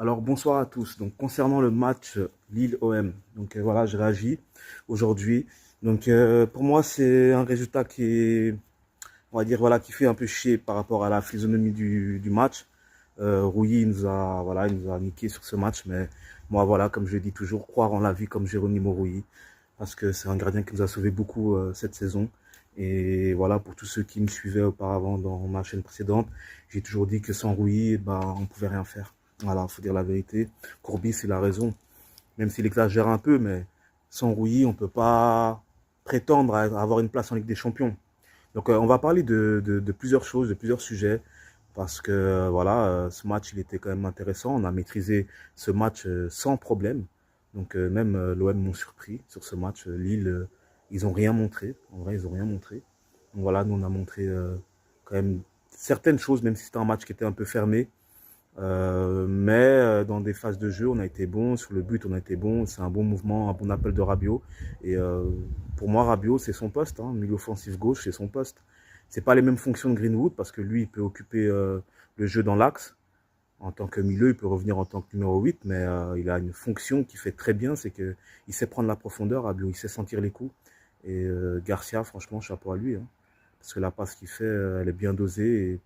Alors bonsoir à tous. Donc concernant le match Lille-OM, donc voilà, je réagis aujourd'hui. Donc pour moi, c'est un résultat qui est, on va dire voilà, qui fait un peu chier par rapport à la physionomie du match. Rouilly il nous a niqué sur ce match, mais moi voilà, comme je le dis toujours, croire en la vie comme Geronimo Rouilly, parce que c'est un gardien qui nous a sauvé beaucoup cette saison. Et voilà, pour tous ceux qui me suivaient auparavant dans ma chaîne précédente, j'ai toujours dit que sans Rouilly, on pouvait rien faire. Voilà, faut dire la vérité. Courbis, il a raison, même s'il exagère un peu, mais sans Rouilly, on peut pas prétendre à avoir une place en Ligue des Champions. Donc, on va parler de plusieurs choses, de plusieurs sujets, parce que voilà, ce match, il était quand même intéressant. On a maîtrisé ce match sans problème. Donc, même l'OM m'ont surpris sur ce match. Lille, ils ont rien montré. En vrai, ils ont rien montré. Donc voilà, nous, on a montré quand même certaines choses, même si c'était un match qui était un peu fermé. Mais dans des phases de jeu, on a été bon. Sur le but, on a été bon. C'est un bon mouvement, un bon appel de Rabiot. Et pour moi, Rabiot, c'est son poste. Hein. Milieu offensif gauche, c'est son poste. C'est pas les mêmes fonctions de Greenwood parce que lui, il peut occuper le jeu dans l'axe. En tant que milieu, il peut revenir en tant que numéro 8, mais il a une fonction qui fait très bien, c'est qu'il sait prendre la profondeur, Rabiot, il sait sentir les coups. Et Garcia, franchement, chapeau à lui. Hein. Parce que la passe qu'il fait, elle est bien dosée. Et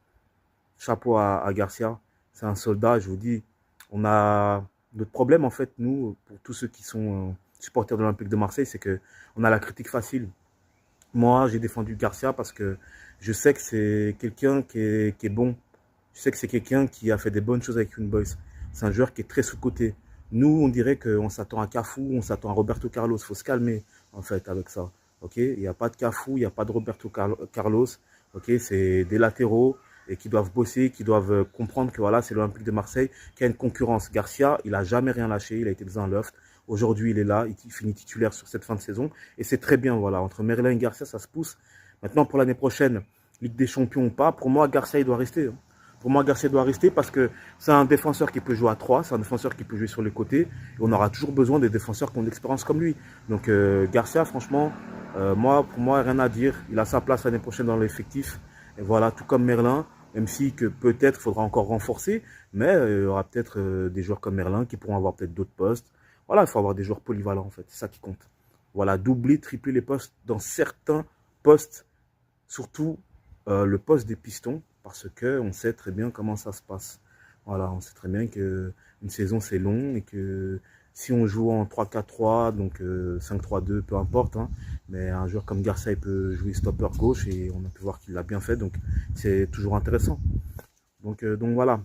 chapeau à Garcia. C'est un soldat, je vous dis. On a notre problème, en fait, nous, pour tous ceux qui sont supporters de l'Olympique de Marseille, c'est qu'on a la critique facile. Moi, j'ai défendu Garcia parce que je sais que c'est quelqu'un qui est bon. Je sais que c'est quelqu'un qui a fait des bonnes choses avec Young Boys. C'est un joueur qui est très sous-coté. Nous, on dirait qu'on s'attend à Cafu, on s'attend à Roberto Carlos. Il faut se calmer, en fait, avec ça. Ok, il n'y a pas de Cafu, il n'y a pas de Roberto Carlos. Ok, c'est des latéraux et qui doivent bosser, qui doivent comprendre que voilà, c'est l'Olympique de Marseille qui a une concurrence. Garcia, il a jamais rien lâché, il a été dans un loft. Aujourd'hui, il est là, il finit titulaire sur cette fin de saison. Et c'est très bien, voilà. Entre Merlin et Garcia, ça se pousse. Maintenant, pour l'année prochaine, Ligue des Champions ou pas, pour moi, Garcia, il doit rester. Hein. Pour moi, Garcia doit rester parce que c'est un défenseur qui peut jouer à 3, c'est un défenseur qui peut jouer sur les côtés. Et on aura toujours besoin des défenseurs qui ont de l'expérience comme lui. Donc, Garcia, franchement, pour moi, rien à dire. Il a sa place l'année prochaine dans l'effectif. Et voilà, tout comme Merlin, même si que peut-être il faudra encore renforcer, mais il y aura peut-être des joueurs comme Merlin qui pourront avoir peut-être d'autres postes. Voilà, il faut avoir des joueurs polyvalents en fait, c'est ça qui compte. Voilà, doubler, tripler les postes dans certains postes, surtout le poste des pistons, parce que on sait très bien comment ça se passe. Voilà, on sait très bien que une saison c'est long et que si on joue en 3-4-3, donc 5-3-2, peu importe, hein, mais un joueur comme Garcia il peut jouer stopper gauche et on a pu voir qu'il l'a bien fait, donc c'est toujours intéressant. Donc voilà.